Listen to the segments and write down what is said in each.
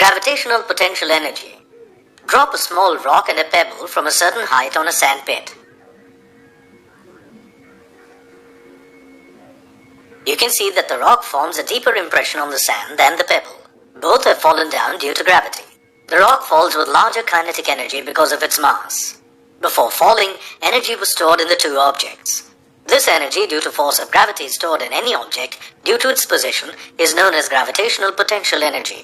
Gravitational potential energy. Drop a small rock and a pebble from a certain height on a sand pit. You can see that the rock forms a deeper impression on the sand than the pebble. Both have fallen down due to gravity. The rock falls with larger kinetic energy because of its mass. Before falling, energy was stored in the two objects. This energy, due to force of gravity stored in any object due to its position, is known as gravitational potential energy.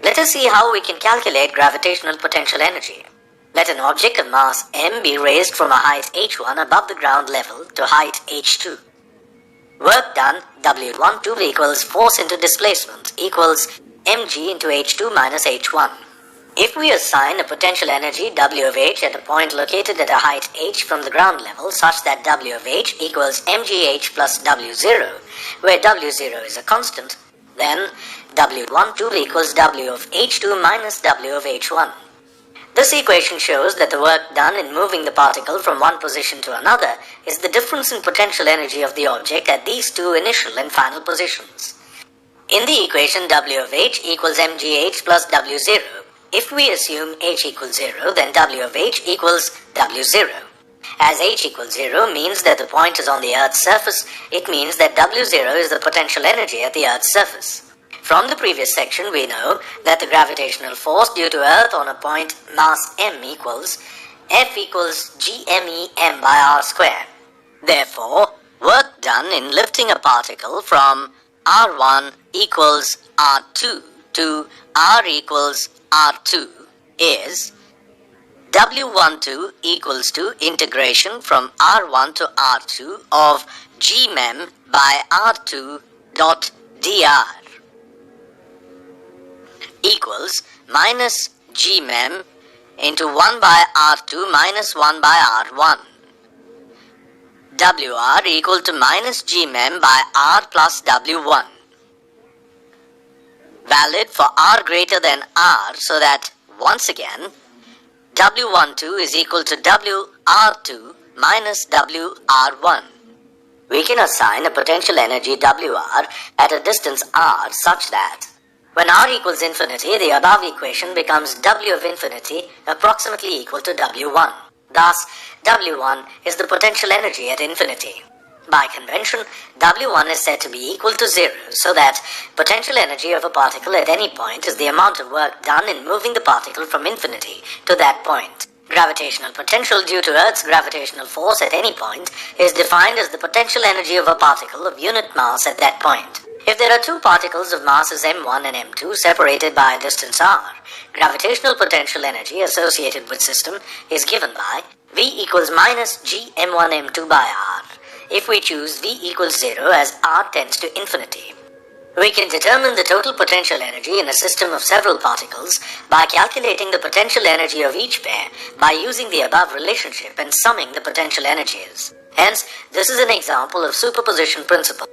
Let us see how we can calculate gravitational potential energy. Let an object of mass m be raised from a height h1 above the ground level to height h2. Work done, W12 equals force into displacement equals mg into h2 minus h1. If we assign a potential energy W of h at a point located at a height h from the ground level such that W of h equals mgh plus W0, where W0 is a constant, then W12 equals W of h2 minus W of h1. This equation shows that the work done in moving the particle from one position to another is the difference in potential energy of the object at these two initial and final positions. In the equation W of h equals mgh plus W0, if we assume h equals 0, then W of h equals W0. As h equals 0 means that the point is on the Earth's surface, it means that W0 is the potential energy at the Earth's surface. From the previous section, we know that the gravitational force due to Earth on a point mass m equals F equals gme m by r square. Therefore, work done in lifting a particle from r1 equals r2 to r equals r2 is W12 equals to integration from r1 to r2 of gmem by r2 dot dr equals minus gmem into 1 by r2 minus 1 by r1. Wr equal to minus gmem by r plus w1. Valid for r greater than r, so that once again W12 is equal to Wr2 minus Wr1. We can assign a potential energy Wr at a distance r such that when r equals infinity, the above equation becomes W of infinity approximately equal to W1. Thus, W1 is the potential energy at infinity. By convention, W1 is said to be equal to 0, so that potential energy of a particle at any point is the amount of work done in moving the particle from infinity to that point. Gravitational potential due to Earth's gravitational force at any point is defined as the potential energy of a particle of unit mass at that point. If there are two particles of masses m1 and m2 separated by a distance r, gravitational potential energy associated with system is given by V equals minus g m1 m2 by r, if we choose V equals 0 as r tends to infinity. We can determine the total potential energy in a system of several particles by calculating the potential energy of each pair by using the above relationship and summing the potential energies. Hence, this is an example of superposition principle.